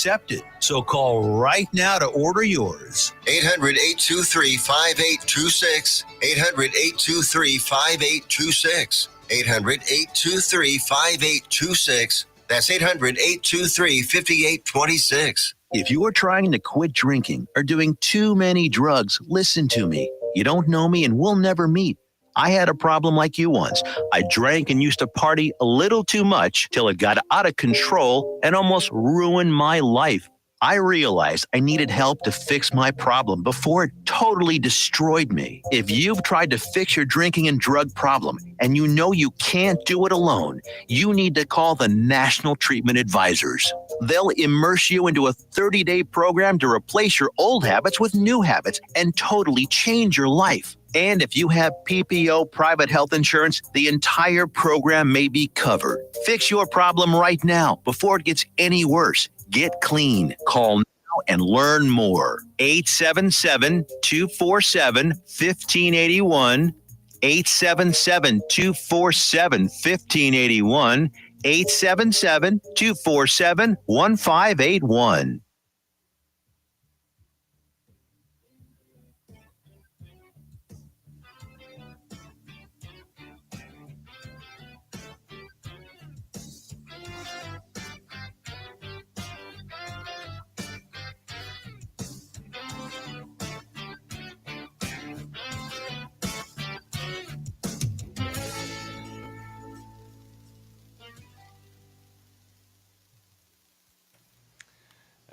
accepted. So call right now to order yours. 800-823-5826. 800-823-5826. 800-823-5826. That's 800-823-5826. If you are trying to quit drinking or doing too many drugs, listen to me. You don't know me and we'll never meet. I had a problem like you once. I drank and used to party a little too much till it got out of control and almost ruined my life. I realized I needed help to fix my problem before it totally destroyed me. If you've tried to fix your drinking and drug problem and you know you can't do it alone, you need to call the National Treatment Advisors. They'll immerse you into a 30-day program to replace your old habits with new habits and totally change your life. And if you have PPO private health insurance, the entire program may be covered. Fix your problem right now before it gets any worse. Get clean. Call now and learn more. 877-247-1581. 877-247-1581. 877-247-1581.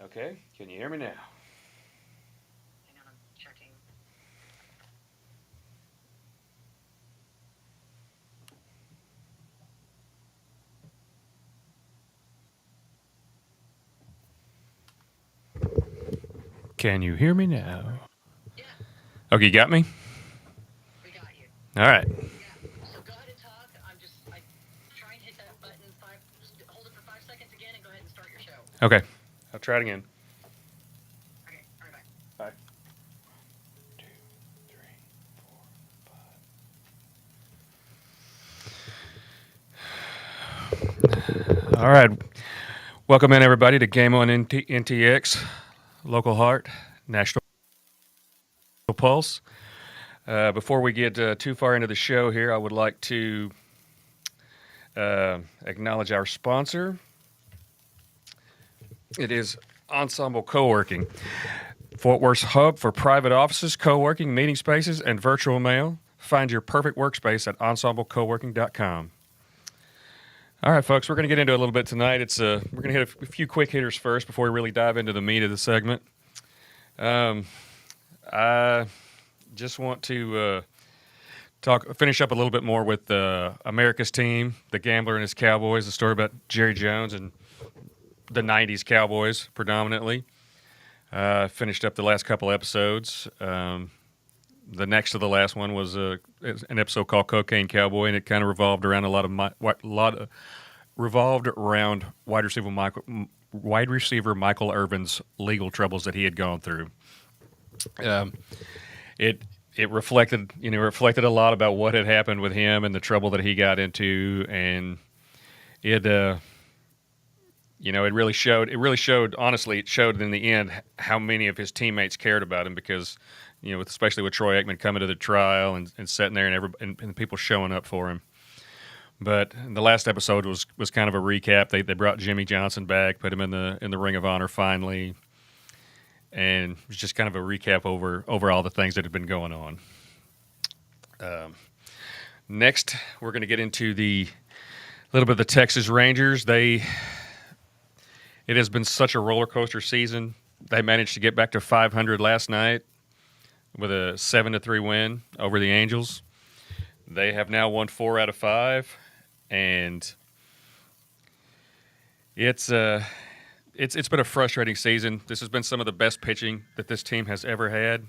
Okay, can you hear me now? Hang on, I'm checking. Can you hear me now? Yeah, Okay, you got me? we got you. All right. Yeah, so go ahead and talk. I try and hit that button just hold it for 5 seconds again and go ahead and start your show. Okay, I'll try it again. Okay, all right, bye. Bye. 2, 3, 4, 5. All right. Welcome in, everybody, to Game on NTX, Local Heart, National Pulse. Before we get too far into the show here, I would like to acknowledge our sponsor. It is Ensemble Co-working, Fort Worth's hub for private offices, co-working, meeting spaces, and virtual mail. Find your perfect workspace at ensemblecoworking.com. All right, folks, we're going to get into it a little bit tonight. We're going to hit a few quick hitters first before we really dive into the meat of the segment. I just want to finish up a little bit more with America's team, the Gambler and his Cowboys, the story about Jerry Jones and the 90s Cowboys predominantly. Finished up the last couple episodes. The next to the last one was an episode called Cocaine Cowboy, and it kind of revolved around revolved around wide receiver Michael Irvin's legal troubles that he had gone through. It reflected a lot about what had happened with him and the trouble that he got into, and it really showed. Honestly, it showed in the end how many of his teammates cared about him, because especially with Troy Aikman coming to the trial and sitting there and people showing up for him. But the last episode was kind of a recap. They brought Jimmy Johnson back, put him in the Ring of Honor finally, and it was just kind of a recap over all the things that had been going on. Next, we're going to get into a little bit of the Texas Rangers. It has been such a roller coaster season. They managed to get back to 500 last night with a 7-3 win over the Angels. They have now won 4 out of 5, and it's been a frustrating season. This has been some of the best pitching that this team has ever had,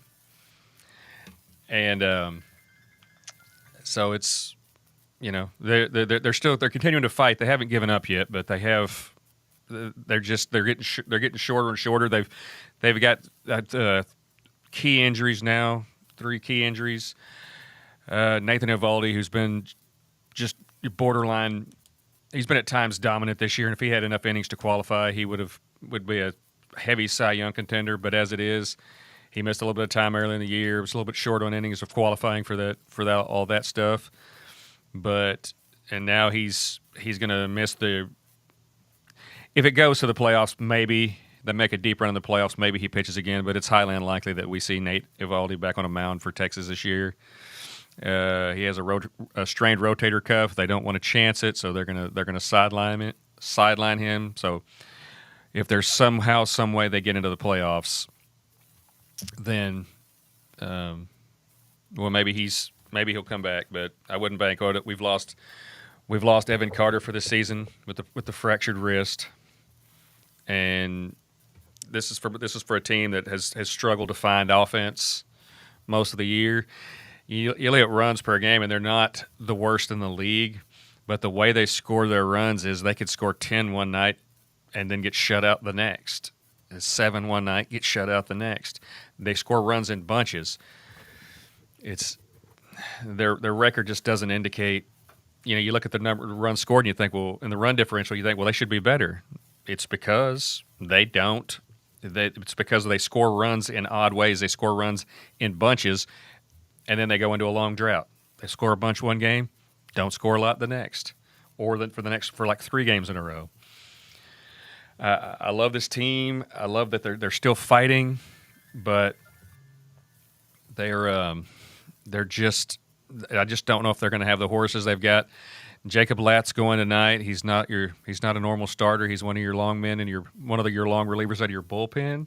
and so it's they're continuing to fight. They haven't given up yet, but they have. They're getting shorter and shorter. They've got key injuries now, 3 key injuries. Nathan Eovaldi, who's been just borderline, he's been at times dominant this year, and if he had enough innings to qualify, he would be a heavy Cy Young contender, but as it is, he missed a little bit of time early in the year. It was a little bit short on innings of qualifying for all that stuff. And now he's going to miss the. If it goes to the playoffs, maybe they make a deep run in the playoffs. Maybe he pitches again, but it's highly unlikely that we see Nate Eovaldi back on a mound for Texas this year. He has a strained rotator cuff. They don't want to chance it, so they're gonna sideline him. So if there's somehow, some way they get into the playoffs, then maybe he'll come back. But I wouldn't bank on it. We've lost Evan Carter for the season with the fractured wrist, and this is for a team that has struggled to find offense most of the year. You look at runs per game, and they're not the worst in the league, but the way they score their runs is they could score 10 one night and then get shut out the next. 7 one night, get shut out the next. They score runs in bunches. It's their record just doesn't indicate. You look at the number of runs scored, and you think, well, in the run differential, you think, well, they should be better. It's because they don't. It's because they score runs in odd ways. They score runs in bunches, and then they go into a long drought. They score a bunch one game, don't score a lot the next, or for like 3 games in a row. I love this team. I love that they're still fighting, but they're just. I just don't know if they're going to have the horses. They've got Jacob Latt's going tonight. He's not a normal starter. He's one of your long men and one of your long relievers out of your bullpen.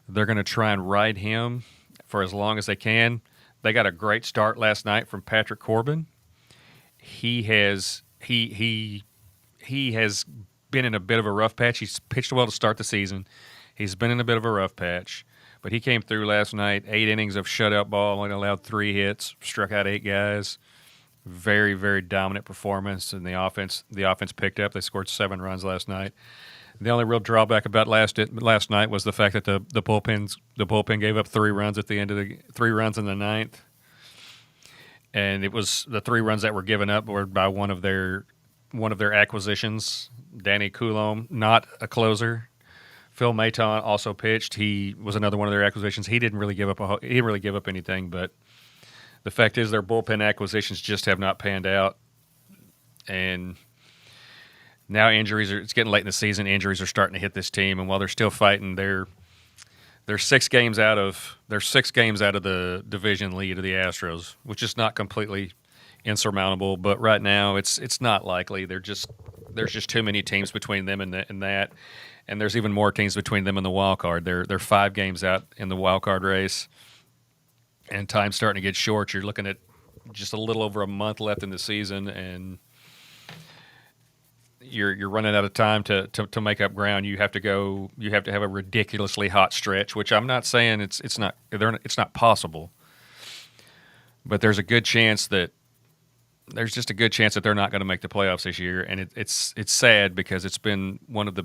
They're going to try and ride him for as long as they can. They got a great start last night from Patrick Corbin. He has been in a bit of a rough patch. He's pitched well to start the season. He's been in a bit of a rough patch, but he came through last night. 8 innings of shutout ball, only allowed 3 hits, struck out 8 guys. Very, very dominant performance, and the offense picked up. They scored 7 runs last night. The only real drawback about last night was the fact that the bullpen gave up 3 runs at the end of 3 runs in the 9th, and it was the 3 runs that were given up were by one of their acquisitions, Danny Coulomb, not a closer. Phil Maton also pitched. He was another one of their acquisitions. He didn't really give up anything, but the fact is their bullpen acquisitions just have not panned out, and now it's getting late in the season. Injuries are starting to hit this team, and while they're still fighting, they're 6 games out of the division lead of the Astros, which is not completely insurmountable. But right now, it's not likely. There's just too many teams between them and that, and there's even more teams between them and the wild card. They're 5 games out in the wild card race, and time's starting to get short. You're looking at just a little over a month left in the season, and you're running out of time to make up ground. You have to have a ridiculously hot stretch, which I'm not saying it's not possible, but there's just a good chance that they're not going to make the playoffs this year, and it's sad because it's been one of the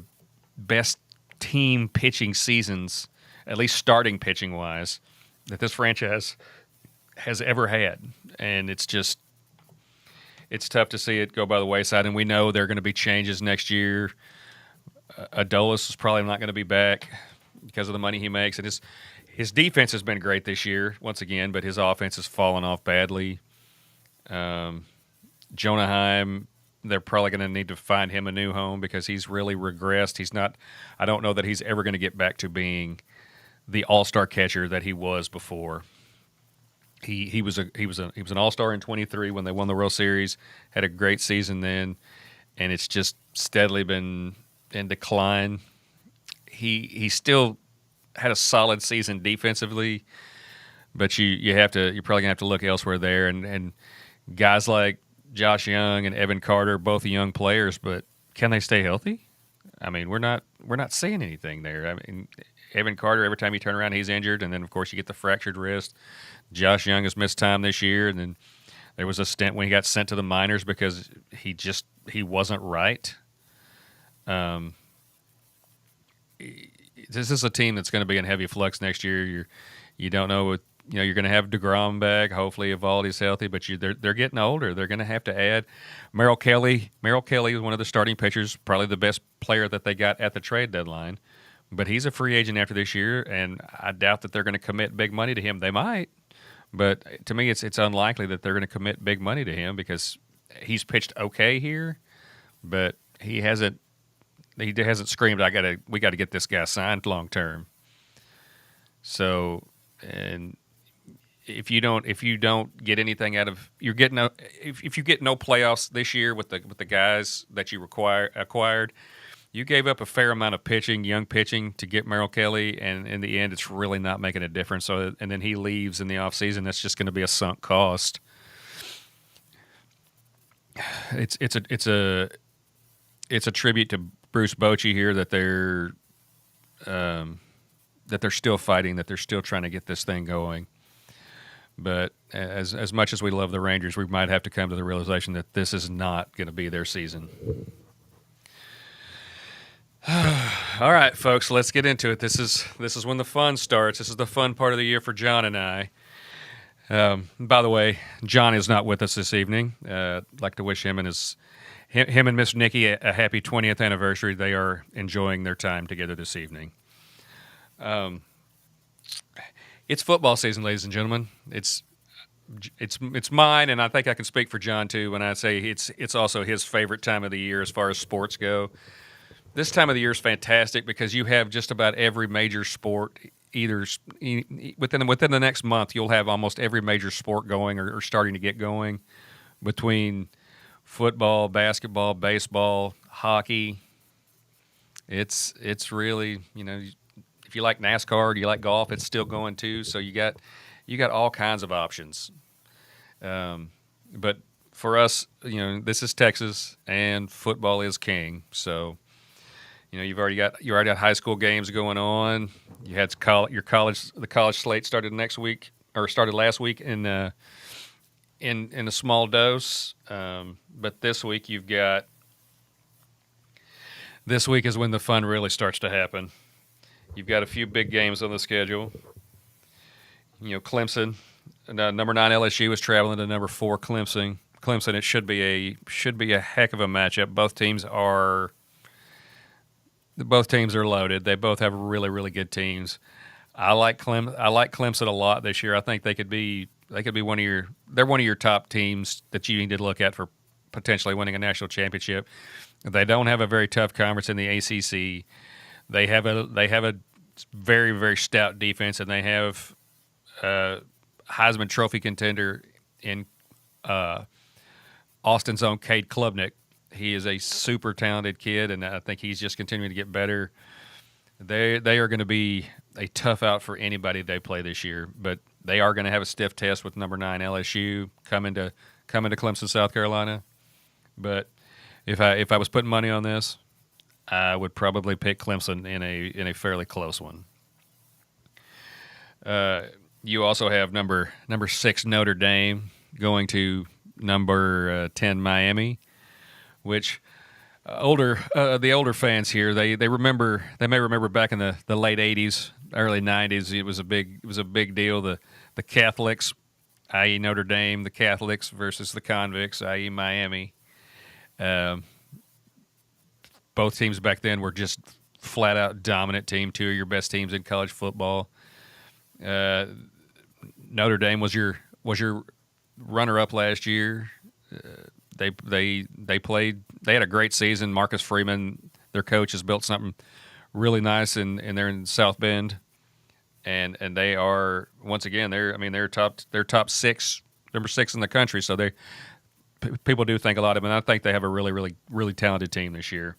best team pitching seasons, at least starting pitching wise, that this franchise has ever had, and it's tough to see it go by the wayside. And we know there are going to be changes next year. Adolis is probably not going to be back because of the money he makes, and his defense has been great this year once again, but his offense has fallen off badly. Jonah Heim, they're probably going to need to find him a new home because he's really regressed. I don't know that he's ever going to get back to being the all-star catcher that he was before. He was an all-star in 23 when they won the World Series, had a great season then, and it's just steadily been in decline. He still had a solid season defensively, but you're probably gonna have to look elsewhere there. And guys like Josh Young and Evan Carter, both young players, but can they stay healthy? I mean, we're not seeing anything there. I mean, Evan Carter, every time you turn around, he's injured, and then of course you get the fractured wrist. Josh Young has missed time this year, and then there was a stint when he got sent to the minors because he wasn't right. This is a team that's going to be in heavy flux next year. You don't know what you're going to have DeGrom back. Hopefully, Eovaldi's healthy, but they're getting older. They're going to have to add Merrill Kelly. Merrill Kelly is one of the starting pitchers, probably the best player that they got at the trade deadline. but he's a free agent after this year, and I doubt that they're going to commit big money to him. They might, but to me, it's unlikely that they're going to commit big money to him because he's pitched okay here, but he hasn't screamed, we got to get this guy signed long term. So, and if you don't get anything out of if you get no playoffs this year with the guys that you acquired, you gave up a fair amount of young pitching to get Merrill Kelly, and in the end, it's really not making a difference. So, and then he leaves in the offseason, that's just going to be a sunk cost. It's a tribute to Bruce Bochy here that they're still fighting, that they're still trying to get this thing going. But as much as we love the Rangers, we might have to come to the realization that this is not going to be their season. All right, folks, let's get into it. This is when the fun starts. This is the fun part of the year for John and I. By the way, John is not with us this evening. I'd like to wish him and Miss Nikki a happy 20th anniversary. They are enjoying their time together this evening. It's football season, ladies and gentlemen. It's mine, and I think I can speak for John too when I say it's also his favorite time of the year as far as sports go. This time of the year is fantastic because you have just about every major sport. Either within the next month, you'll have almost every major sport going or starting to get going, between football, basketball, baseball, hockey. It's really, if you like NASCAR, do you like golf? It's still going too. So you got all kinds of options. But for us, this is Texas, and football is king. So, you already got high school games going on. You had the college slate started last week in a small dose. But this week this week is when the fun really starts to happen. You've got a few big games on the schedule. Clemson, number 9 LSU is traveling to number 4 Clemson. It should be a heck of a matchup. Both teams are loaded. They both have really, really good teams. I like Clemson a lot this year. I think they could be one of your top teams that you need to look at for potentially winning a national championship. They don't have a very tough conference in the ACC. They have a very, very stout defense, and they have Heisman Trophy contender in Austin's own Cade Klubnik. He is a super talented kid, and I think he's just continuing to get better. They are going to be a tough out for anybody they play this year, but they are going to have a stiff test with number 9 LSU coming to Clemson, South Carolina. But if I was putting money on this, I would probably pick Clemson in a fairly close one. You also have number 6 Notre Dame going to number 10 Miami, which the older fans here they may remember back in the late 80s, early 90s. It was a big deal. The Catholics, i.e. Notre Dame, the Catholics versus the Convicts, i.e. Miami. Both teams back then were just flat out dominant team. 2 of your best teams in college football. Notre Dame was your runner up last year. They had a great season. Marcus Freeman, their coach, has built something really nice they're in South Bend, and they are, once again, they're top 6, number 6 in the country. So people do think a lot of them, and I think they have a really, really, really talented team this year.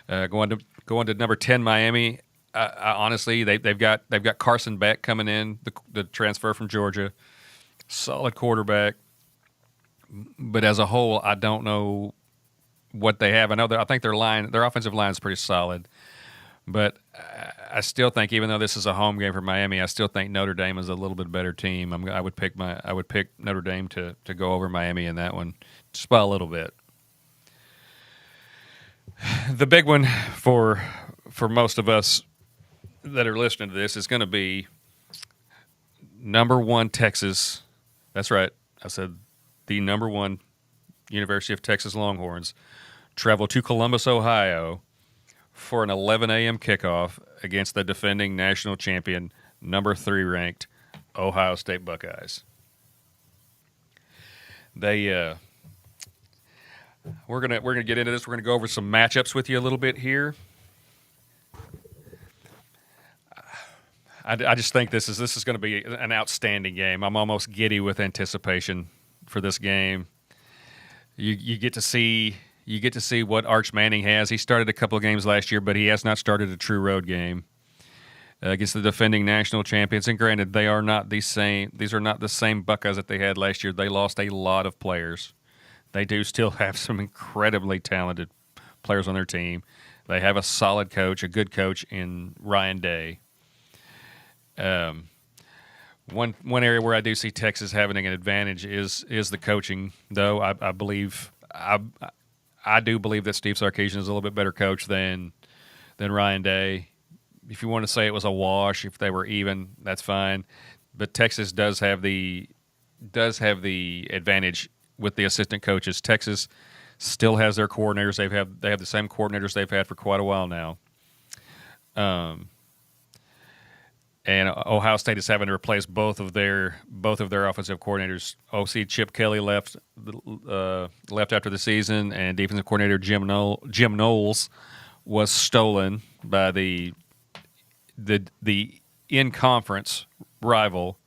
Going to number 10 Miami. Honestly, they've got Carson Beck coming in, the transfer from Georgia, solid quarterback. But as a whole, I don't know what they have. I think their offensive line is pretty solid. But I still think, even though this is a home game for Miami, I still think Notre Dame is a little bit better team. I would pick Notre Dame to go over Miami in that one, just by a little bit. The big one for most of us that are listening to this is going to be number 1 Texas. That's right. I said the number 1 University of Texas Longhorns travel to Columbus, Ohio for an 11 a.m. kickoff against the defending national champion, number 3 ranked Ohio State Buckeyes. We're gonna get into this. We're gonna go over some matchups with you a little bit here. I just think this is going to be an outstanding game. I'm almost giddy with anticipation for this game. You get to see what Arch Manning has. He started a couple of games last year, but he has not started a true road game against the defending national champions. And granted, they are not the same. These are not the same Buckeyes that they had last year. They lost a lot of players. They do still have some incredibly talented players on their team. They have a solid coach, a good coach in Ryan Day. One area where I do see Texas having an advantage is the coaching, though. I do believe that Steve Sarkisian is a little bit better coach than Ryan Day. If you want to say it was a wash, if they were even, that's fine. But Texas does have the advantage with the assistant coaches. Texas still has their coordinators. They have the same coordinators they've had for quite a while now. And Ohio State is having to replace both of their offensive coordinators. OC Chip Kelly left after the season, and defensive coordinator Jim Knowles was stolen by the in-conference rival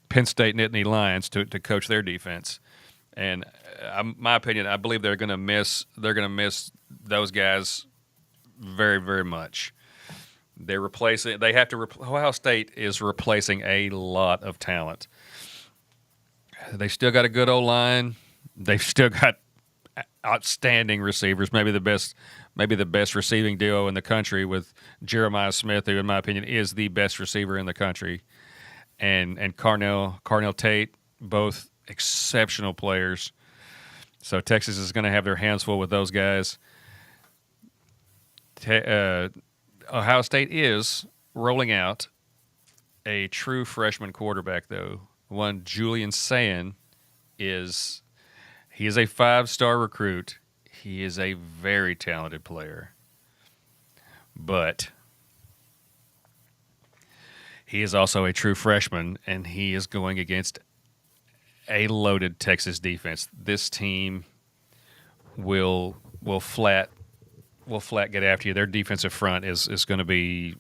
Penn State Nittany Lions to coach their defense. And my opinion, I believe they're going to miss those guys very, very much. Ohio State is replacing a lot of talent. They still got a good O-line. They've still got outstanding receivers, maybe the best receiving duo in the country with Jeremiah Smith, who in my opinion is the best receiver in the country, and Carnell Tate, both exceptional players. So Texas is going to have their hands full with those guys. Ohio State is rolling out a true freshman quarterback, though. One Julian Sayin he is a 5-star recruit. He is a very talented player. But he is also a true freshman, and he is going against a loaded Texas defense. This team will flat get after you. Their defensive front is going to be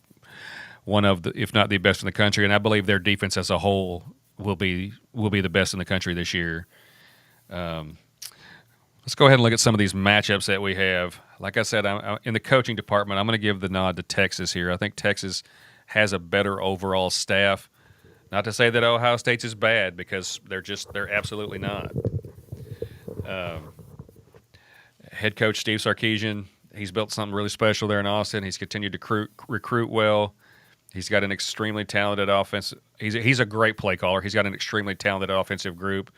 one of the, if not the best in the country, and I believe their defense as a whole will be the best in the country this year. Let's go ahead and look at some of these matchups that we have. Like I said, in the coaching department, I'm going to give the nod to Texas here. I think Texas has a better overall staff. Not to say that Ohio State's is bad, because they're absolutely not. Head coach Steve Sarkisian, he's built something really special there in Austin. He's continued to recruit well. He's got an extremely talented offense. He's a great play caller. He's got an extremely talented offensive group.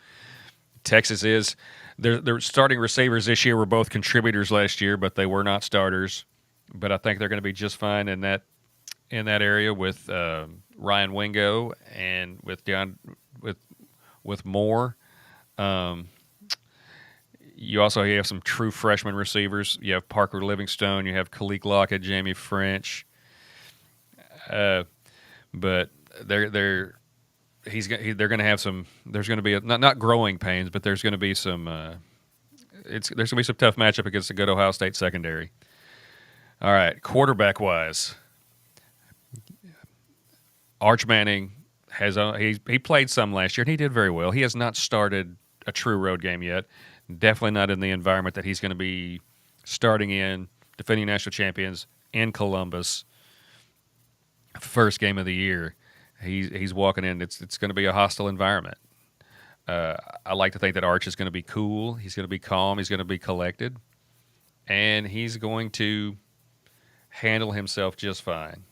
Texas is. Their starting receivers this year were both contributors last year, but they were not starters. But I think they're going to be just fine in that area with Ryan Wingo and with Moore. You also have some true freshman receivers. You have Parker Livingstone. You have Kalik Lockett, Jamie French. But they're going to have some. There's going to be not growing pains, but there's going to be some. There's going to be some tough matchup against the good Ohio State secondary. All right, quarterback wise, Arch Manning he played some last year and he did very well. He has not started a true road game yet. Definitely not in the environment that he's going to be starting in, defending national champions in Columbus. First game of the year, he's walking in. It's going to be a hostile environment. I like to think that Arch is going to be cool. He's going to be calm. He's going to be collected, and he's going to handle himself just fine.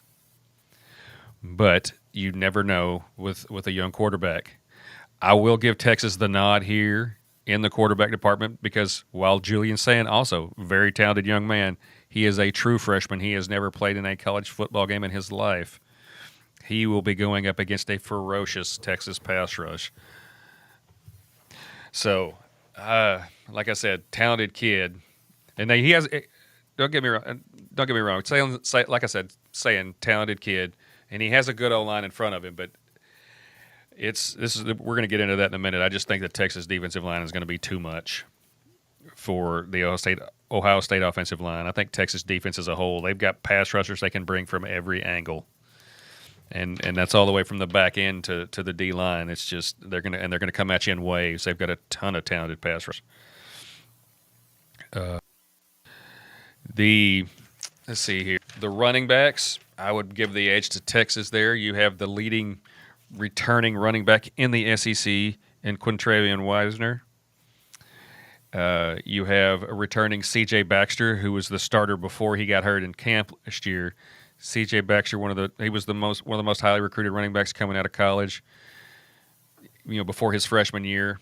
But you never know with a young quarterback. I will give Texas the nod here in the quarterback department, because while Julian Sayin, also very talented young man, he is a true freshman. He has never played in a college football game in his life. He will be going up against a ferocious Texas pass rush. So, like I said, talented kid. And he has don't get me wrong. Don't get me wrong. Say, like I said, saying talented kid, and he has a good O line in front of him. But we're going to get into that in a minute. I just think the Texas defensive line is going to be too much for the Ohio State offensive line. I think Texas defense as a whole, they've got pass rushers they can bring from every angle, and that's all the way from the back end to the D line. It's just they're gonna come at you in waves. They've got a ton of talented pass rushers. Let's see here. The running backs, I would give the edge to Texas there. You have the leading returning running back in the SEC in Quintravion Wisner. You have a returning C.J. Baxter, who was the starter before he got hurt in camp last year. C.J. Baxter, one of the most highly recruited running backs coming out of college, before his freshman year,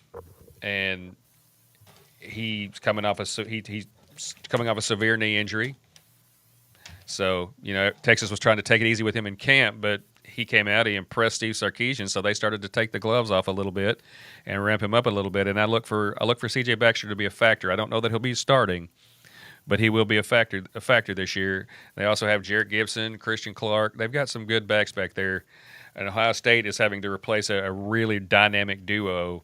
and he's coming off a severe knee injury. So, Texas was trying to take it easy with him in camp, but he came out, he impressed Steve Sarkisian, so they started to take the gloves off a little bit and ramp him up a little bit. And I look for C.J. Baxter to be a factor. I don't know that he'll be starting, but he will be a factor this year. They also have Jarrett Gibson, Christian Clark. They've got some good backs back there. And Ohio State is having to replace a really dynamic duo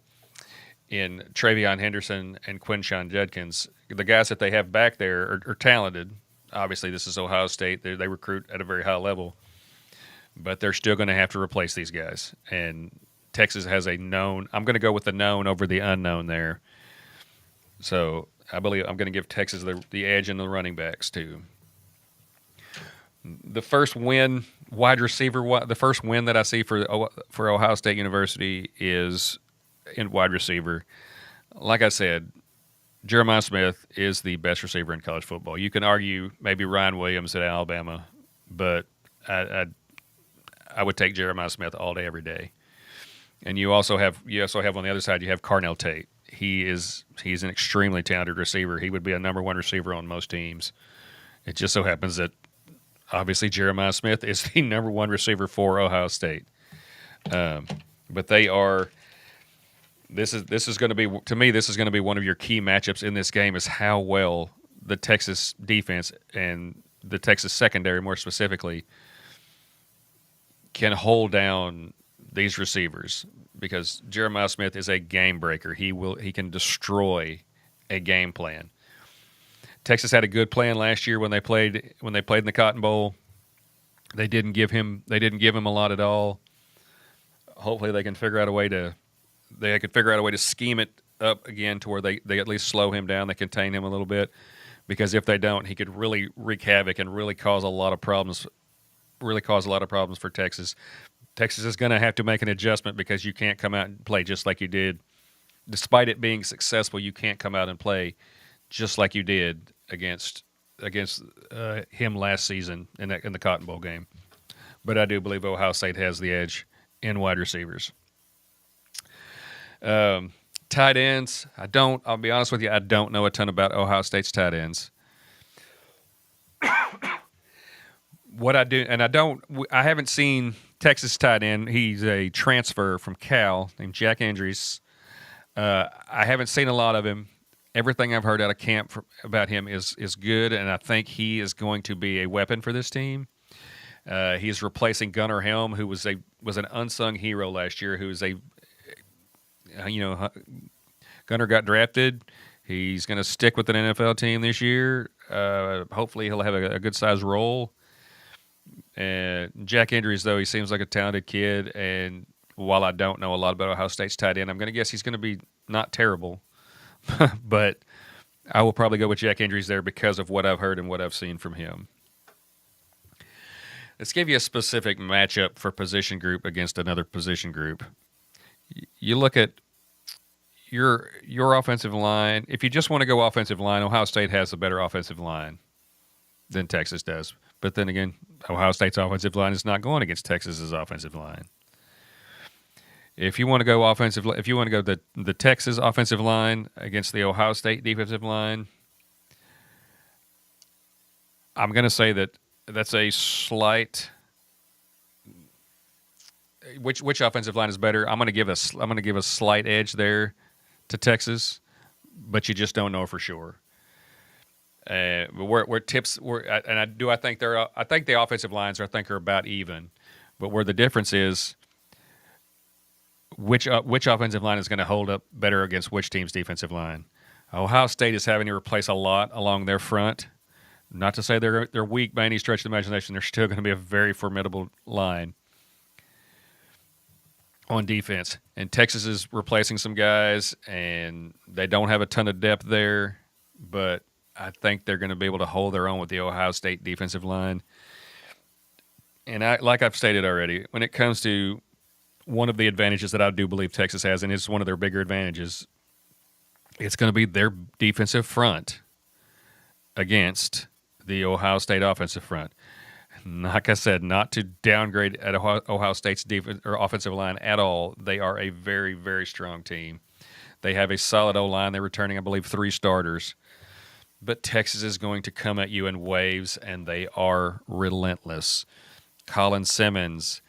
in Travion Henderson and Quinshon Judkins. The guys that they have back there are talented. Obviously, this is Ohio State. They recruit at a very high level. But they're still going to have to replace these guys. And Texas has a known – I'm going to go with the known over the unknown there. So I believe I'm going to give Texas the edge in the running backs too. The first win, wide receiver, the first win that I see for Ohio State University is in wide receiver. Like I said, Jeremiah Smith is the best receiver in college football. You can argue maybe Ryan Williams at Alabama, but I would take Jeremiah Smith all day, every day. And you also have on the other side, you have Carnell Tate. He's an extremely talented receiver. He would be a number one receiver on most teams. It just so happens that obviously Jeremiah Smith is the number one receiver for Ohio State. But they are. This is going to be, to me, this is going to be one of your key matchups in this game, is how well the Texas defense and the Texas secondary, more specifically, can hold down these receivers, because Jeremiah Smith is a game breaker. He can destroy a game plan. Texas had a good plan last year when they played in the Cotton Bowl. They didn't give him a lot at all. Hopefully they can figure out a way to scheme it up again to where they at least slow him down, they contain him a little bit, because if they don't, he could really wreak havoc and really cause a lot of problems for Texas. Texas is going to have to make an adjustment, because you can't come out and play just like you did. Despite it being successful, you can't come out and play just like you did against him last season in the Cotton Bowl game. But I do believe Ohio State has the edge in wide receivers. Tight ends, I'll be honest with you, I don't know a ton about Ohio State's tight ends. What I do, and I haven't seen Texas tight end. He's a transfer from Cal named Jack Andrews. I haven't seen a lot of him. Everything I've heard out of camp about him is good, and I think he is going to be a weapon for this team. He's replacing Gunnar Helm, who was an unsung hero last year. Gunnar got drafted. He's going to stick with an NFL team this year. Hopefully, he'll have a good sized role. Jack Andrews, though, he seems like a talented kid, and while I don't know a lot about Ohio State's tight end, I'm going to guess he's going to be not terrible. But I will probably go with Jack Andrews there because of what I've heard and what I've seen from him. Let's give you a specific matchup for position group against another position group. You look at your offensive line. If you just want to go offensive line, Ohio State has a better offensive line than Texas does. But then again, Ohio State's offensive line is not going against Texas's offensive line. If you want to go the Texas offensive line against the Ohio State defensive line, I'm going to say that's a slight. Which offensive line is better? I'm going to give a slight edge there to Texas, but you just don't know for sure. But where tips were, and I think I think the offensive lines are about even, but where the difference is, which offensive line is going to hold up better against which team's defensive line. Ohio State is having to replace a lot along their front. Not to say they're weak by any stretch of the imagination. They're still going to be a very formidable line on defense. And Texas is replacing some guys, and they don't have a ton of depth there, but I think they're going to be able to hold their own with the Ohio State defensive line. And like I've stated already, when it comes to one of the advantages that I do believe Texas has, and it's one of their bigger advantages, it's going to be their defensive front against the Ohio State offensive front. Like I said, not to downgrade at Ohio State's defense or offensive line at all. They are a very, very strong team. They have a solid O-line. They're returning, I believe, 3 starters. But Texas is going to come at you in waves, and they are relentless. Colin Simmons,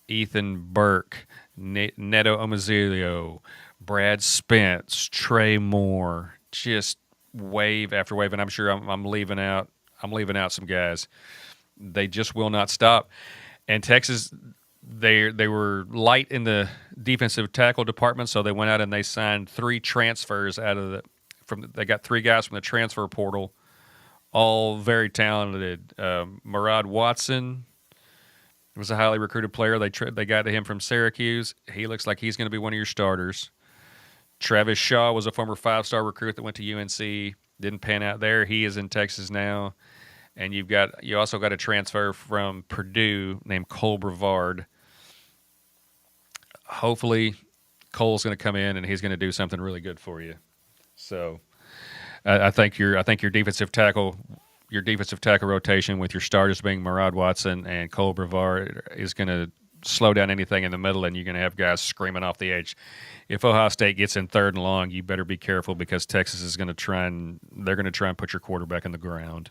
Ethan Burke, Neto Omazilio, Brad Spence, Trey Moore, just wave after wave. And I'm sure I'm leaving out some guys. They just will not stop. And Texas, they were light in the defensive tackle department, so they went out and they signed 3 transfers they got 3 guys from the transfer portal, all very talented. Murad Watson was a highly recruited player. They got to him from Syracuse. He looks like he's going to be one of your starters. Travis Shaw was a former 5-star recruit that went to UNC. Didn't pan out there. He is in Texas now. And you also got a transfer from Purdue named Cole Brevard. Hopefully, Cole's going to come in and he's going to do something really good for you. So, I think your defensive tackle rotation with your starters being Murad Watson and Cole Brevard is going to slow down anything in the middle, and you're going to have guys screaming off the edge. If Ohio State gets in 3rd and long, you better be careful because Texas is going to try and put your quarterback in the ground.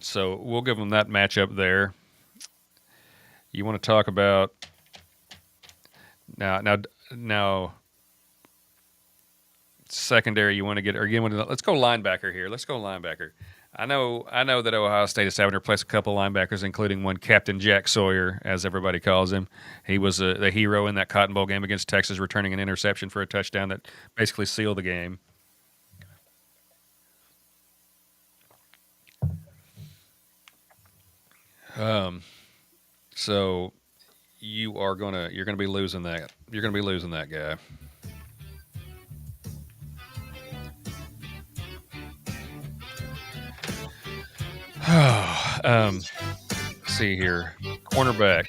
So we'll give them that matchup there. You want to talk about now secondary? You want to get, or you want to, let's go linebacker here. Let's go linebacker. I know that Ohio State is having to replace a couple linebackers, including one Captain Jack Sawyer, as everybody calls him. He was the hero in that Cotton Bowl game against Texas, returning an interception for a touchdown that basically sealed the game. So you're gonna be losing that. You're gonna be losing that guy. Let's see here. Cornerback.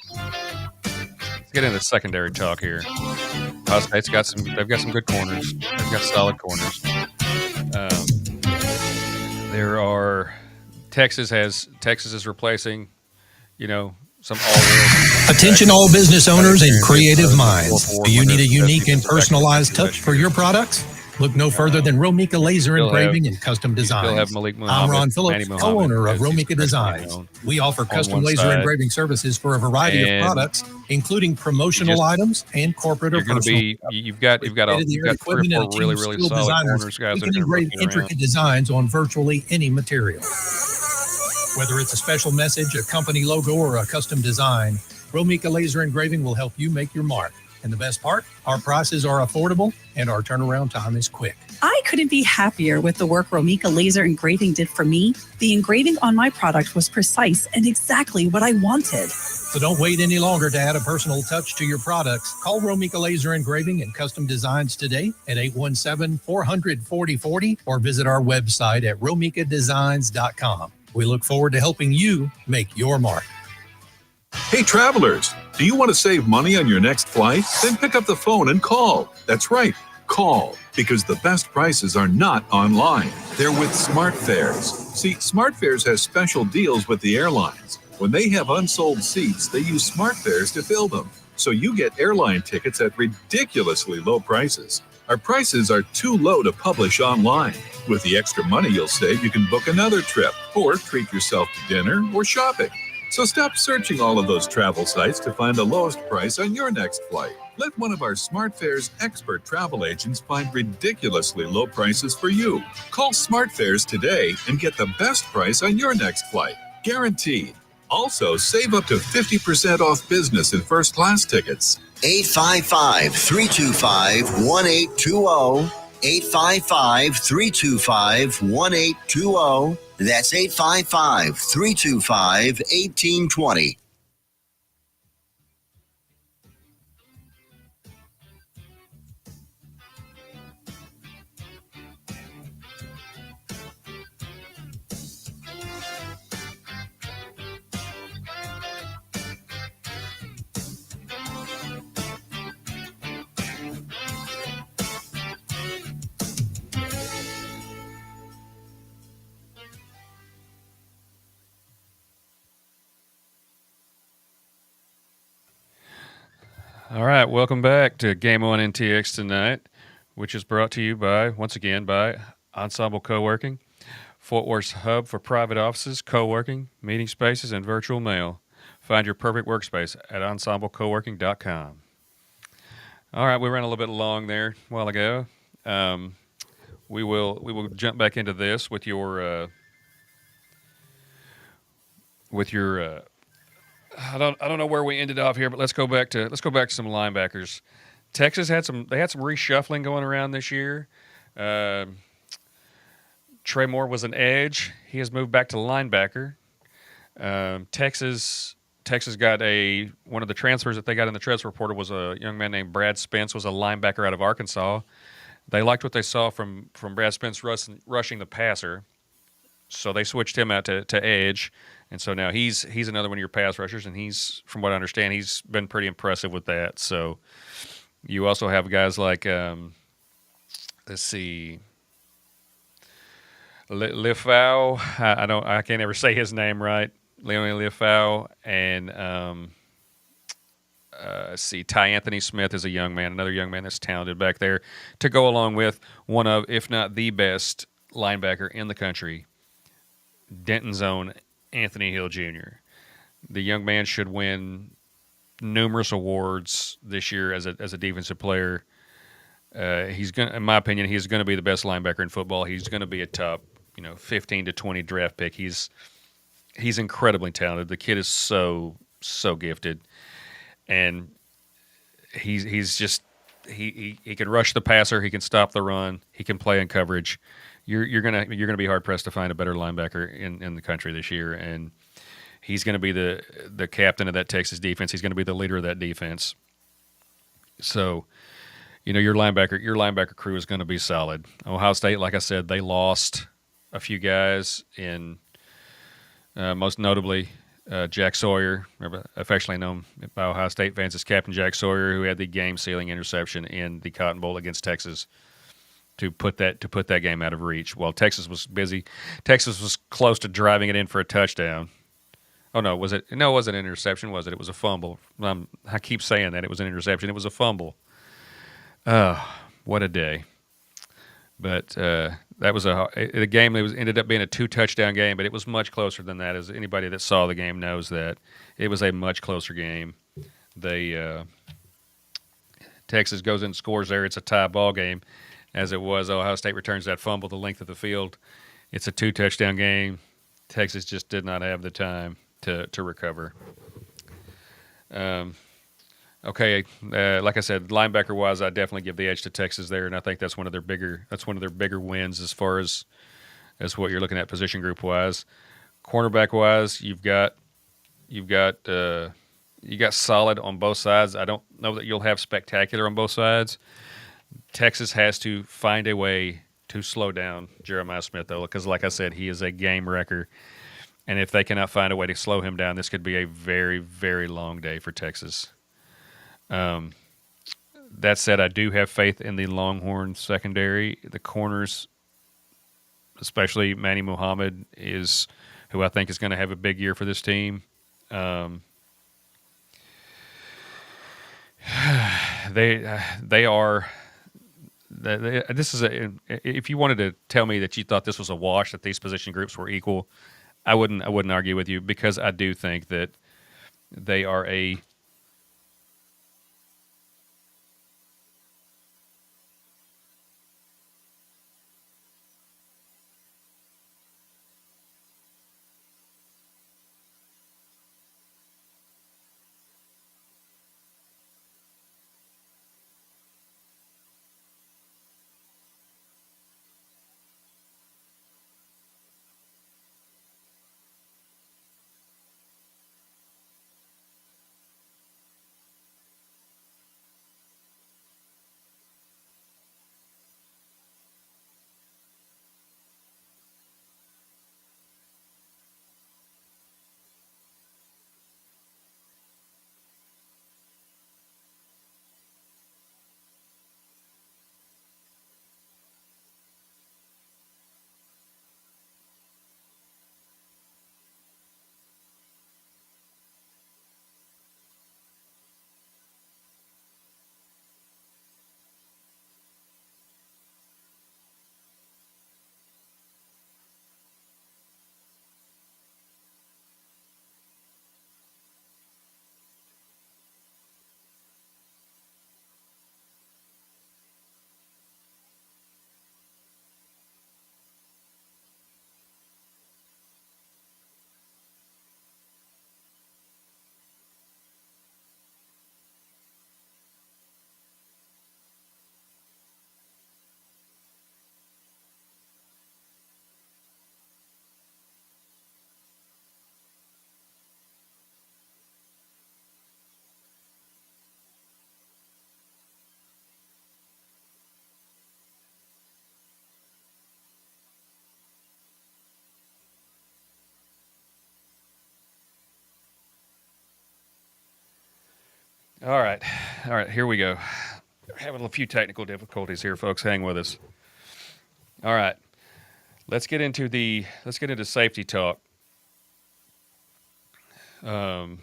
Let's get into secondary talk here. Ohio State's they've got some good corners. They've got solid corners. Texas is replacing, some all-world. Attention all business owners and creative minds. Do you need a unique and personalized touch for your products? Look no further than Romika Laser Engraving and Custom Designs. I'm Ron Phillips, co-owner of Romika Designs. We offer custom laser engraving services for a variety of products, including promotional items and corporate or personal. You've got 3 or 4 really, really solid corners, guys. We can engrave intricate designs on virtually any material. Whether it's a special message, a company logo, or a custom design, Romika Laser Engraving will help you make your mark. And the best part, our prices are affordable and our turnaround time is quick. I couldn't be happier with the work Romika Laser Engraving did for me. The engraving on my product was precise and exactly what I wanted. So don't wait any longer to add a personal touch to your products. Call Romika Laser Engraving and Custom Designs today at 817-400-4040 or visit our website at romikadesigns.com. We look forward to helping you make your mark. Hey travelers, do you want to save money on your next flight? Then pick up the phone and call. That's right, call, because the best prices are not online. They're with SmartFares. See, SmartFares has special deals with the airlines. When they have unsold seats, they use SmartFares to fill them. So you get airline tickets at ridiculously low prices. Our prices are too low to publish online. With the extra money you'll save, you can book another trip or treat yourself to dinner or shopping. So stop searching all of those travel sites to find the lowest price on your next flight. Let one of our SmartFares expert travel agents find ridiculously low prices for you. Call SmartFares today and get the best price on your next flight. Guaranteed. Also, save up to 50% off business and first class tickets. 855-325-1820. 855-325-1820. That's 855-325-1820. All right, welcome back to Game On NTX tonight, which is brought to you by, once again, by Ensemble Co-working, Fort Worth's hub for private offices, co-working, meeting spaces, and virtual mail. Find your perfect workspace at ensemblecoworking.com. All right, we ran a little bit long there a while ago. We will jump back into this with your I don't know where we ended off here, but let's go back to some linebackers. Texas had some reshuffling going around this year. Trey Moore was an edge. He has moved back to linebacker. Texas got one of the transfers that they got in the transfer portal was a young man named Brad Spence, was a linebacker out of Arkansas. They liked what they saw from Brad Spence rushing the passer, so they switched him out to edge. And so now he's another one of your pass rushers, and he's, from what I understand, he's been pretty impressive with that. So you also have guys like, let's see, Lifau. I can't ever say his name right. Leone Lifau, and let's see, Ty Anthony Smith is another young man that's talented back there to go along with one of, if not the best linebacker in the country, Denton's own Anthony Hill Jr. The young man should win numerous awards this year as a defensive player. He's going, in my opinion, he's going to be the best linebacker in football. He's going to be a top, 15 to 20 draft pick. He's incredibly talented. The kid is so gifted, and he's just he can rush the passer. He can stop the run. He can play in coverage. You're gonna be hard pressed to find a better linebacker in the country this year, and he's going to be the captain of that Texas defense. He's going to be the leader of that defense. So, your linebacker crew is going to be solid. Ohio State, like I said, they lost a few guys in most notably Jack Sawyer, affectionately known by Ohio State fans as Captain Jack Sawyer, who had the game-sealing interception in the Cotton Bowl against Texas to put that game out of reach. While Texas was busy, Texas was close to driving it in for a touchdown. Oh no, was it? No, it wasn't an interception, was it? It was a fumble. I keep saying that it was an interception. It was a fumble. What a day! But that was a game that ended up being a 2-touchdown game, but it was much closer than that. As anybody that saw the game knows, that it was a much closer game. Texas goes in and scores there. It's a tie ball game, as it was. Ohio State returns that fumble the length of the field. It's a 2-touchdown game. Texas just did not have the time to recover. Okay, like I said, linebacker wise, I definitely give the edge to Texas there, and I think that's one of their bigger wins as far as what you're looking at position group wise. Cornerback wise, you've got solid on both sides. I don't know that you'll have spectacular on both sides. Texas has to find a way to slow down Jeremiah Smith, though, because like I said, he is a game wrecker. And if they cannot find a way to slow him down, this could be a very, very long day for Texas. That said, I do have faith in the Longhorns secondary. The corners, especially Manny Muhammad, is who I think is going to have a big year for this team. They are. This is if you wanted to tell me that you thought this was a wash, that these position groups were equal, I wouldn't argue with you, because I do think that they are All right. Here we go. Having a few technical difficulties here, folks. Hang with us. All right. Let's get into safety talk. Ohio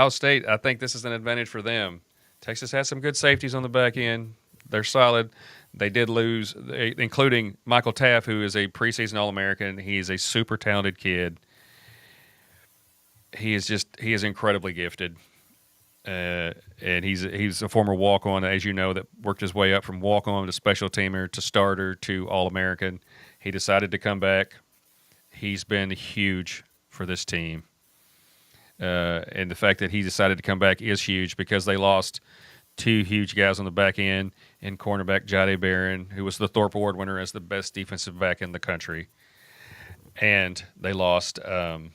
State, I think this is an advantage for them. Texas has some good safeties on the back end. They're solid. They did lose, including Michael Taft, who is a preseason All-American. He's a super talented kid. He is incredibly gifted. And he's a former walk-on, as you know, that worked his way up from walk-on to special teamer to starter to All-American. He decided to come back. He's been huge for this team. And the fact that he decided to come back is huge because they lost two huge guys on the back end in cornerback Jahdae Barron, who was the Thorpe Award winner as the best defensive back in the country. And they lost Andrew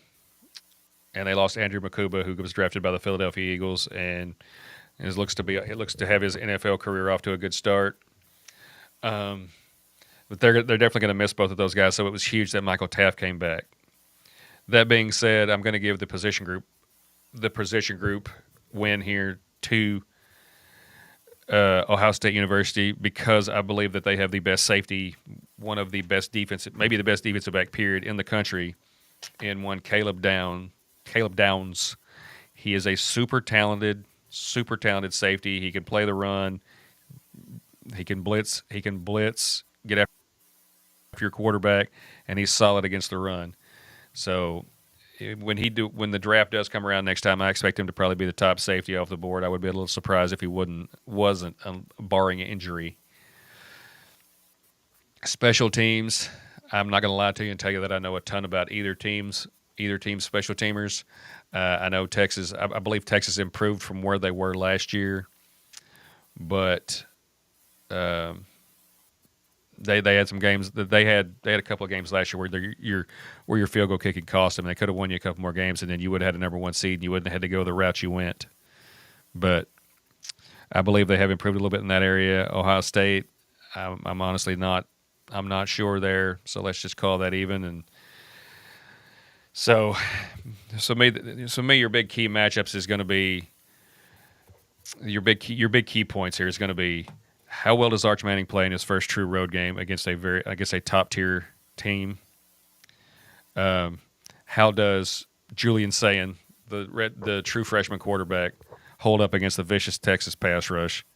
Makuba, who was drafted by the Philadelphia Eagles, and it looks to have his NFL career off to a good start. But they're definitely going to miss both of those guys, so it was huge that Michael Taft came back. That being said, I'm going to give the position group win here to Ohio State University because I believe that they have the best safety, one of the best defensive, maybe the best defensive back period in the country, in one Caleb Downs. He is a super talented safety. He can play the run. He can blitz, get after your quarterback, and he's solid against the run. So when the draft does come around next time, I expect him to probably be the top safety off the board. I would be a little surprised if he wasn't, barring injury. Special teams, I'm not going to lie to you and tell you that I know a ton about either team's special teamers. I know Texas. I believe Texas improved from where they were last year, but they had some games that they had a couple of games last year where your field goal kicking cost them. They could have won you a couple more games, and then you would have had a number one seed, and you wouldn't have had to go the route you went. But I believe they have improved a little bit in that area. Ohio State, I'm honestly not. I'm not sure there, so let's just call that even. And so me, your big key matchups is going to be your big key points here is going to be how well does Arch Manning play in his first true road game against a top tier team. How does Julian Sayin, the true freshman quarterback, hold up against the vicious Texas pass rush?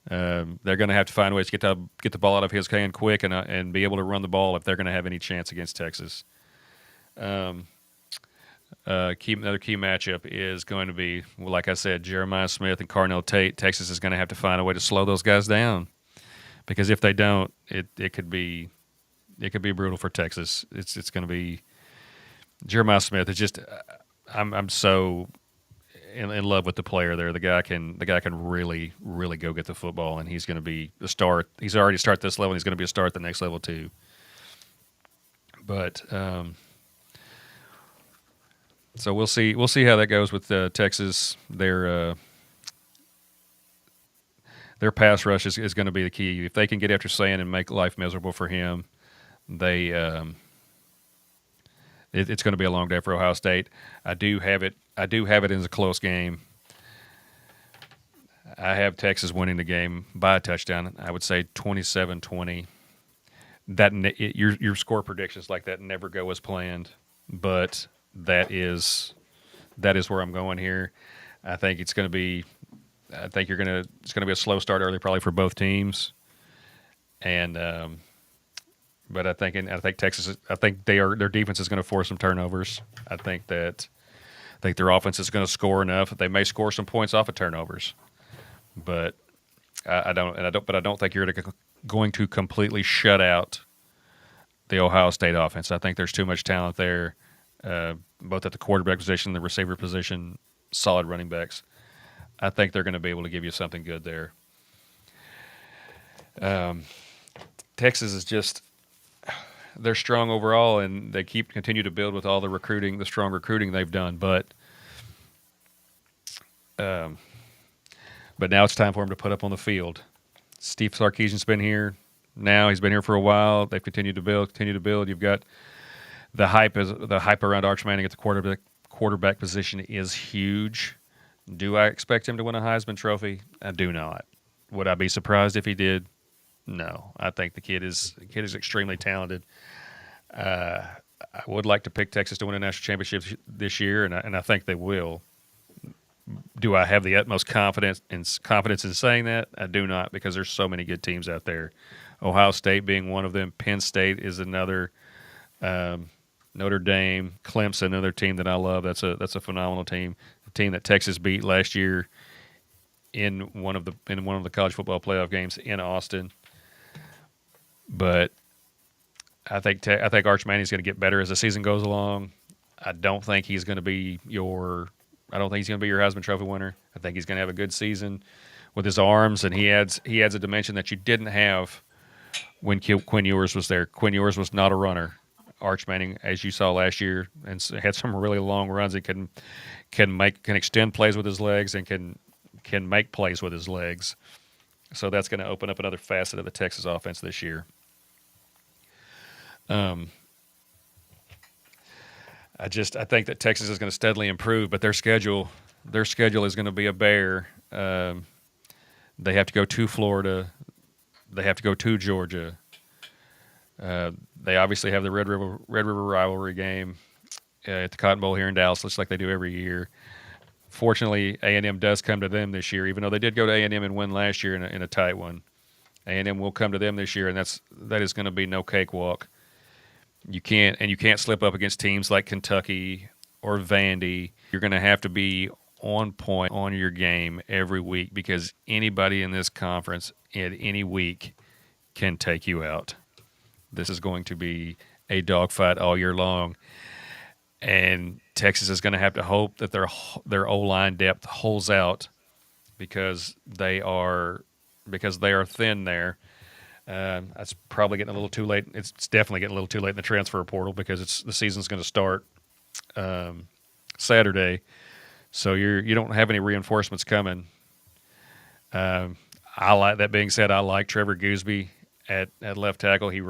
They're going to have to find ways to get the ball out of his hand quick and be able to run the ball if they're going to have any chance against Texas. Another key matchup is going to be, like I said, Jeremiah Smith and Carnell Tate. Texas is going to have to find a way to slow those guys down because if they don't, it could be brutal for Texas. It's going to be Jeremiah Smith. It's just I'm so in love with the player there. The guy can really, really go get the football, and he's going to be the star. He's already started this level, and he's going to be a star at the next level too. But so we'll see how that goes with Texas. Their pass rush is going to be the key. If they can get after Sayin and make life miserable for him, it's going to be a long day for Ohio State. I do have it as a close game. I have Texas winning the game by a touchdown. I would say 27-20. Your score predictions like that never go as planned, but that is where I'm going here. I think it's going to be it's going to be a slow start early probably for both teams, and but I think Texas. I think their defense is going to force some turnovers. I think their offense is going to score enough. They may score some points off of turnovers, but I don't think you're going to completely shut out the Ohio State offense. I think there's too much talent there, both at the quarterback position, the receiver position, solid running backs. I think they're going to be able to give you something good there. Texas is just they're strong overall, and they continue to build with all the strong recruiting they've done. But now it's time for him to put up on the field. Steve Sarkisian's been here now; he's been here for a while. They've continued to build. You've got the hype around Arch Manning at the quarterback position is huge. Do I expect him to win a Heisman Trophy? I do not. Would I be surprised if he did? No. I think the kid is extremely talented. I would like to pick Texas to win a national championship this year, and I think they will. Do I have the utmost confidence in saying that? I do not, because there's so many good teams out there. Ohio State being one of them. Penn State is another. Notre Dame, Clemson, another team that I love. That's a phenomenal team. A team that Texas beat last year in one of the college football playoff games in Austin. But I think Arch Manning's going to get better as the season goes along. I don't think he's going to be your Heisman Trophy winner. I think he's going to have a good season with his arms, and he adds a dimension that you didn't have when Quinn Ewers was there. Quinn Ewers was not a runner. Arch Manning, as you saw last year, and had some really long runs. He can extend plays with his legs and can make plays with his legs. So that's going to open up another facet of the Texas offense this year. I think that Texas is going to steadily improve, but their schedule is going to be a bear. They have to go to Florida. They have to go to Georgia. They obviously have the Red River rivalry game at the Cotton Bowl here in Dallas, looks like they do every year. Fortunately, A&M does come to them this year, even though they did go to A&M and win last year in a tight one. A&M will come to them this year, and that is going to be no cakewalk. You can't slip up against teams like Kentucky or Vandy. You're going to have to be on point on your game every week, because anybody in this conference at any week can take you out. This is going to be a dogfight all year long, and Texas is going to have to hope that their O-line depth holds out, because they are thin there. That's probably getting a little too late. It's definitely getting a little too late in the transfer portal, because the season's going to start Saturday, so you don't have any reinforcements coming. That being said, I like Trevor Gooseby at left tackle. He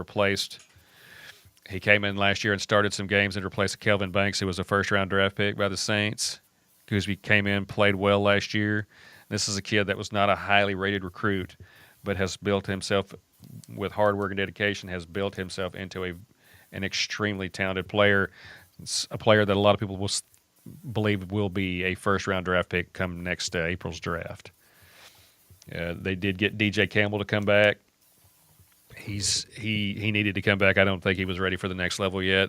came in last year and started some games and replaced Kelvin Banks, who was a first-round draft pick by the Saints. Gooseby came in, played well last year. This is a kid that was not a highly rated recruit, but has built himself, with hard work and dedication, has built himself into an extremely talented player. It's a player that a lot of people will believe will be a first-round draft pick come next April's draft. They did get DJ Campbell to come back. He needed to come back. I don't think he was ready for the next level yet.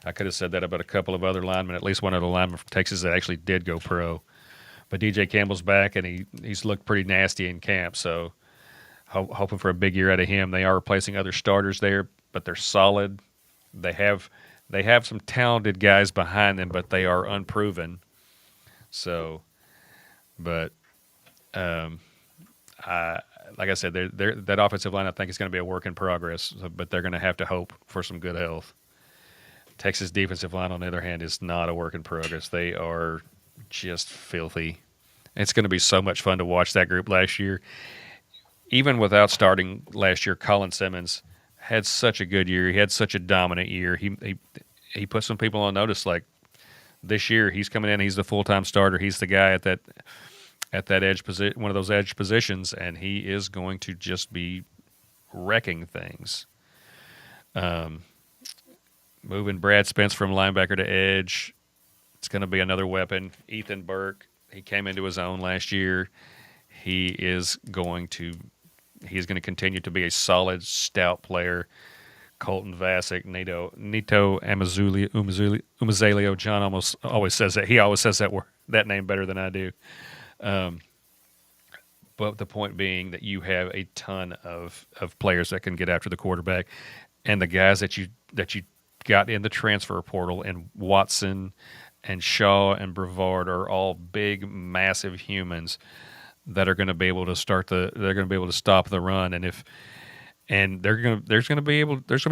I could have said that about a couple of other linemen, at least one other lineman from Texas that actually did go pro. But DJ Campbell's back, and he's looked pretty nasty in camp, so hoping for a big year out of him. They are replacing other starters there, but they're solid. They have some talented guys behind them, but they are unproven. So, but like I said, that offensive line, I think, is going to be a work in progress, but they're going to have to hope for some good health. Texas defensive line, on the other hand, is not a work in progress. They are just filthy. It's going to be so much fun to watch that group last year. Even without starting last year, Colin Simmons had such a good year. He had such a dominant year. He put some people on notice. Like this year, he's coming in. He's the full-time starter. He's the guy at that edge position, one of those edge positions, and he is going to just be wrecking things. Moving Brad Spence from linebacker to edge, it's going to be another weapon. Ethan Burke, he came into his own last year. He's going to continue to be a solid, stout player. Colton Vasek, Nito Umazalio. John always says that. He always says that name better than I do. But the point being that you have a ton of players that can get after the quarterback, and the guys that you got in the transfer portal, and Watson and Shaw and Brevard are all big, massive humans that are going to be able to stop the run, there's going to be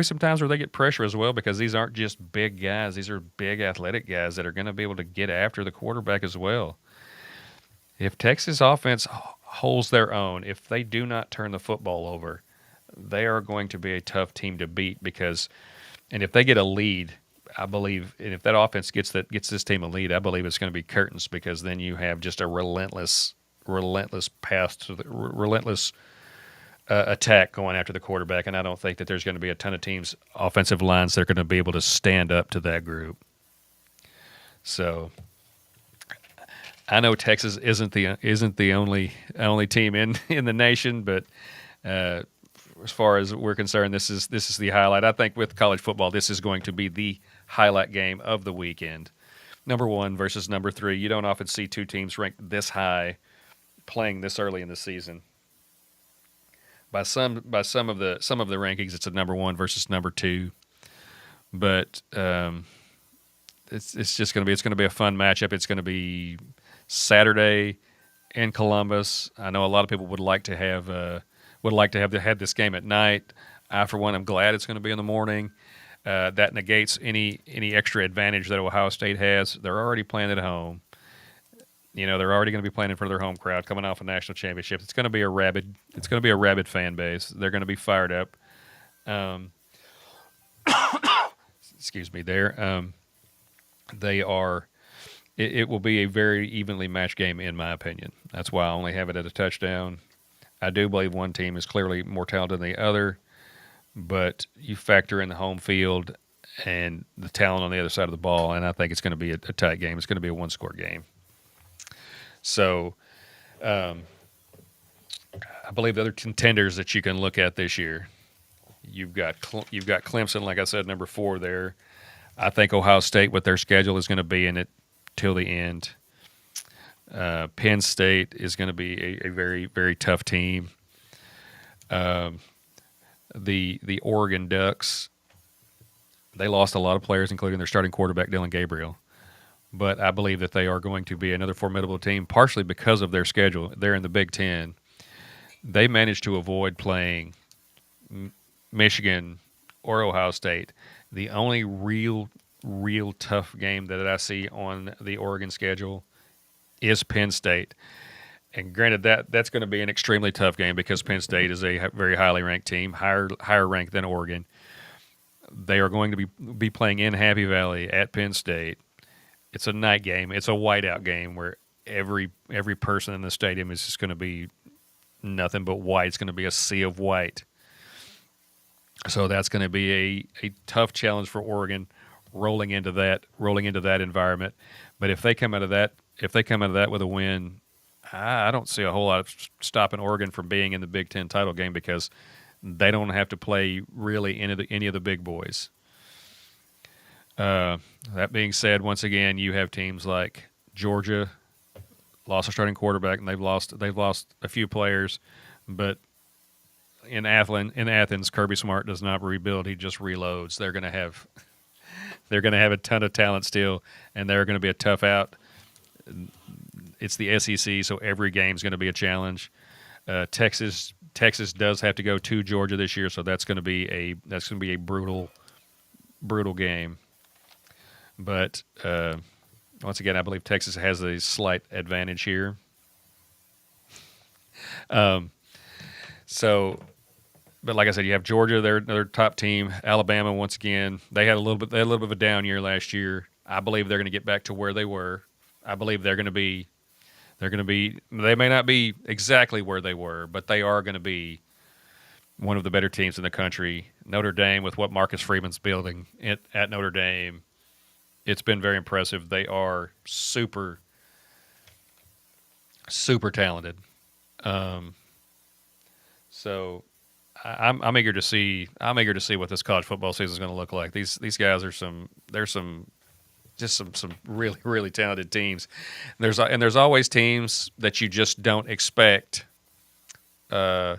some times where they get pressure as well, because these aren't just big guys; these are big, athletic guys that are going to be able to get after the quarterback as well. If Texas offense holds their own, if they do not turn the football over, they are going to be a tough team to beat, and if they get a lead, I believe, and if that offense gets this team a lead, I believe it's going to be curtains, because then you have just a relentless pass to the relentless attack going after the quarterback, and I don't think that there's going to be a ton of teams, offensive lines, that are going to be able to stand up to that group. So I know Texas isn't the only team in the nation, but as far as we're concerned, this is the highlight. I think with college football, this is going to be the highlight game of the weekend. Number 1 versus number 3. You don't often see two teams ranked this high playing this early in the season. By some of the rankings, it's a number 1 versus number 2. But it's just going to be a fun matchup. It's going to be Saturday in Columbus. I know a lot of people would like to have had this game at night. I, for one, am glad it's going to be in the morning. That negates any extra advantage that Ohio State has. They're already playing at home. You know, they're already going to be playing in front of their home crowd, coming off a national championship. It's going to be a rabid fan base. They're going to be fired up. Excuse me. They are. It will be a very evenly matched game, in my opinion. That's why I only have it at a touchdown. I do believe one team is clearly more talented than the other, but you factor in the home field and the talent on the other side of the ball, and I think it's going to be a tight game. It's going to be a one-score game. So I believe the other contenders that you can look at this year, you've got Clemson, like I said, number 4 there. I think Ohio State, with their schedule, is going to be in it till the end. Penn State is going to be a very, very tough team. The Oregon Ducks, they lost a lot of players, including their starting quarterback, Dylan Gabriel. But I believe that they are going to be another formidable team, partially because of their schedule. They're in the Big Ten. They managed to avoid playing Michigan or Ohio State. The only real tough game that I see on the Oregon schedule is Penn State. And granted, that's going to be an extremely tough game because Penn State is a very highly ranked team, higher ranked than Oregon. They are going to be playing in Happy Valley at Penn State. It's a night game. It's a whiteout game where every person in the stadium is just going to be nothing but white. It's going to be a sea of white. So that's going to be a tough challenge for Oregon rolling into that environment. But if they come out of that with a win, I don't see a whole lot of stopping Oregon from being in the Big Ten title game because they don't have to play really any of the big boys. That being said, once again, you have teams like Georgia lost a starting quarterback, and they've lost a few players, but in Athens, Kirby Smart does not rebuild; he just reloads. They're going to have a ton of talent still, and they're going to be a tough out. It's the SEC, so every game is going to be a challenge. Texas does have to go to Georgia this year, so that's going to be a brutal game. But once again, I believe Texas has a slight advantage here. But like I said, you have Georgia; they're their top team. Alabama, once again, they had a little bit of a down year last year. I believe they're going to get back to where they were. I believe they're going to be. They may not be exactly where they were, but they are going to be one of the better teams in the country. Notre Dame, with what Marcus Freeman's building at Notre Dame, it's been very impressive. They are super, super talented. So I'm eager to see what this college football season is going to look like. These guys are some really, really talented teams. There's always teams that you just don't expect. You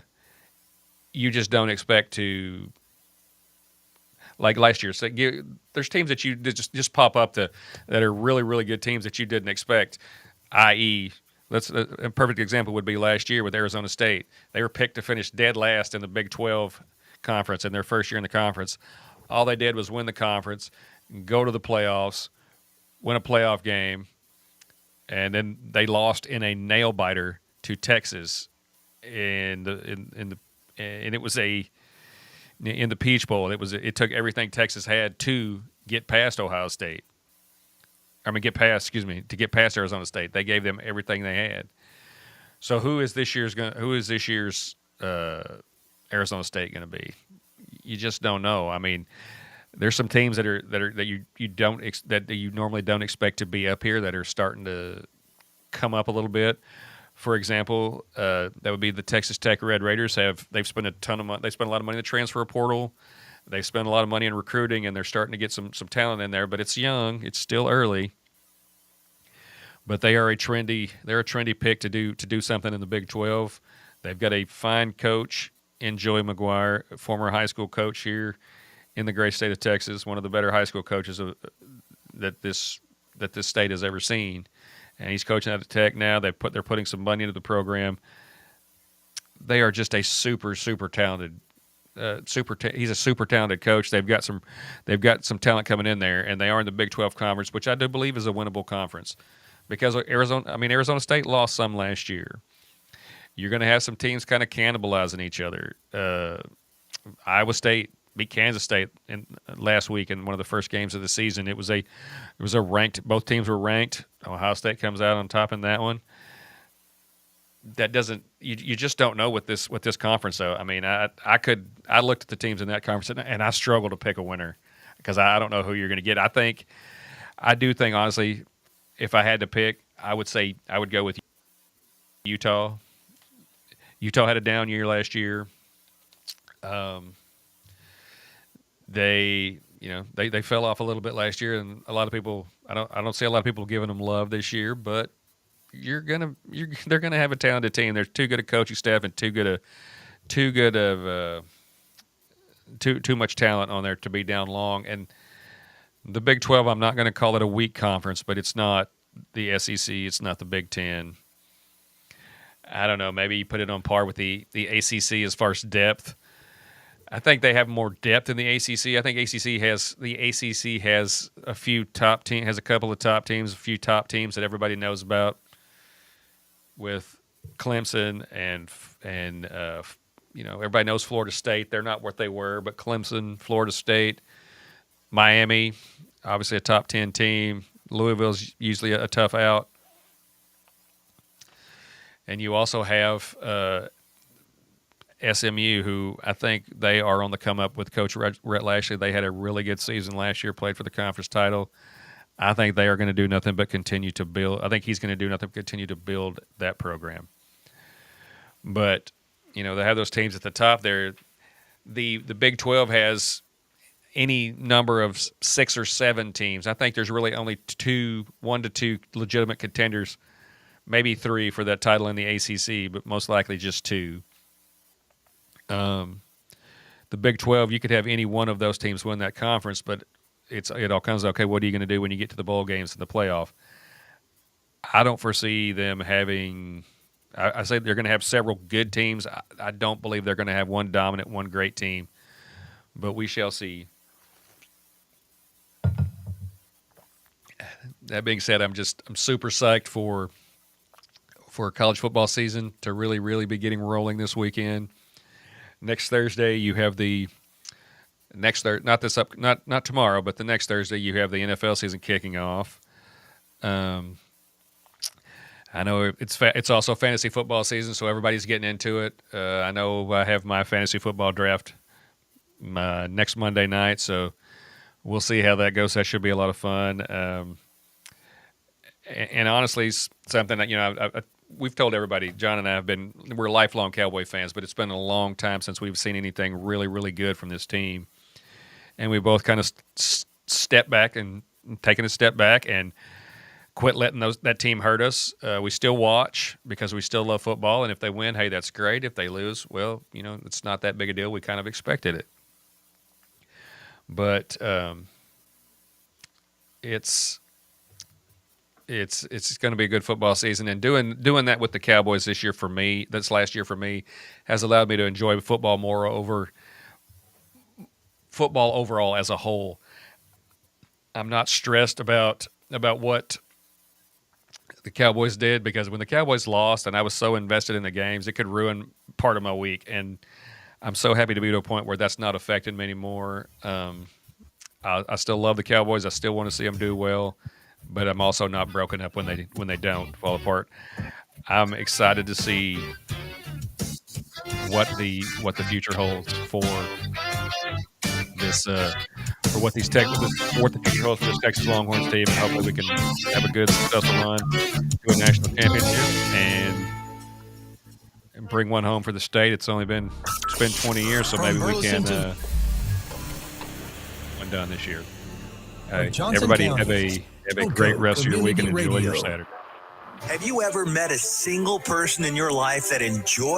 just don't expect to. Like last year, so there's teams that you just pop up that are really, really good teams that you didn't expect. I.e., a perfect example would be last year with Arizona State. They were picked to finish dead last in the Big 12 conference in their first year in the conference. All they did was win the conference, go to the playoffs, win a playoff game, and then they lost in a nail biter to Texas and it was in the Peach Bowl. It took everything Texas had to get past Ohio State. To get past Arizona State. They gave them everything they had. So who is this year's Arizona State going to be? You just don't know. I mean, there's some teams that you normally don't expect to be up here that are starting to come up a little bit. For example, that would be the Texas Tech Red Raiders. They've spent a ton of money. They spent a lot of money in the transfer portal. They've spent a lot of money in recruiting, and they're starting to get some talent in there. But it's young. It's still early. But they're a trendy pick to do something in the Big 12. They've got a fine coach in Joey McGuire, former high school coach here in the great state of Texas, one of the better high school coaches that this state has ever seen. And he's coaching at Tech now. They're putting some money into the program. They are just a super talented. He's a super talented coach. They've got some talent coming in there, and they are in the Big 12 conference, which I do believe is a winnable conference. Because Arizona State lost some last year. You're going to have some teams kind of cannibalizing each other. Iowa State beat Kansas State last week in one of the first games of the season. It was a ranked. Both teams were ranked. Ohio State comes out on top in that one. That doesn't. You just don't know with this conference though. I mean, I looked at the teams in that conference and I struggle to pick a winner because I don't know who you're going to get. I do think honestly. If I had to pick, I would say I would go with Utah. Utah had a down year last year. They fell off a little bit last year, and a lot of people I don't see a lot of people giving them love this year. But they're gonna have a talented team. They're too good a coaching staff and too much talent on there to be down long. And the Big 12, I'm not going to call it a weak conference, but it's not the SEC. It's not the Big 10. I don't know. Maybe you put it on par with the ACC as far as depth. I think they have more depth in the ACC. I think the ACC has a few top teams, has a couple of top teams, a few top teams that everybody knows about, with Clemson and everybody knows Florida State. They're not what they were, but Clemson, Florida State. Miami, obviously a top 10 team. Louisville's usually a tough out. And you also have SMU, who I think they are on the come up with Coach Rhett Lashley. They had a really good season last year, played for the conference title. I think they are going to do nothing but continue to build. I think he's going to do nothing but continue to build that program. But, they have those teams at the top there. The Big 12 has any number of 6 or 7 teams. I think there's really only 1 to 2 legitimate contenders, maybe 3 for that title in the ACC, but most likely just 2. The Big 12, you could have any one of those teams win that conference, but it all comes to, okay, what are you going to do when you get to the bowl games and the playoff? I don't foresee them having – I say they're going to have several good teams. I don't believe they're going to have one dominant, one great team, but we shall see. That being said, I'm super psyched for college football season to really, really be getting rolling this weekend. Next Thursday, you have not tomorrow, but the next Thursday you have the NFL season kicking off. I know it's also fantasy football season, so everybody's getting into it. I know I have my fantasy football draft next Monday night, so we'll see how that goes. That should be a lot of fun. And honestly, something that we've told everybody. John and I we're lifelong Cowboy fans, but it's been a long time since we've seen anything really, really good from this team. And we both kind of stepped back and taken a step back and quit letting that team hurt us. We still watch because we still love football, and if they win, hey, that's great. If they lose, well, it's not that big a deal. We kind of expected it. But it's going to be a good football season, and doing that with the Cowboys this last year for me, has allowed me to enjoy football more over football overall as a whole. I'm not stressed about what the Cowboys did, because when the Cowboys lost and I was so invested in the games, it could ruin part of my week, and I'm so happy to be to a point where that's not affecting me anymore. I still love the Cowboys. I still want to see them do well, but I'm also not broken up when they don't fall apart. I'm excited to see what the future holds for this for what the future holds for this Texas Longhorns team, and hopefully we can have a good, successful run to a national championship and bring one home for the state. It's been 20 years, so maybe we can one done this year. Everybody have a great rest of your week and enjoy your Saturday. Have you ever met a single person in your life that enjoyed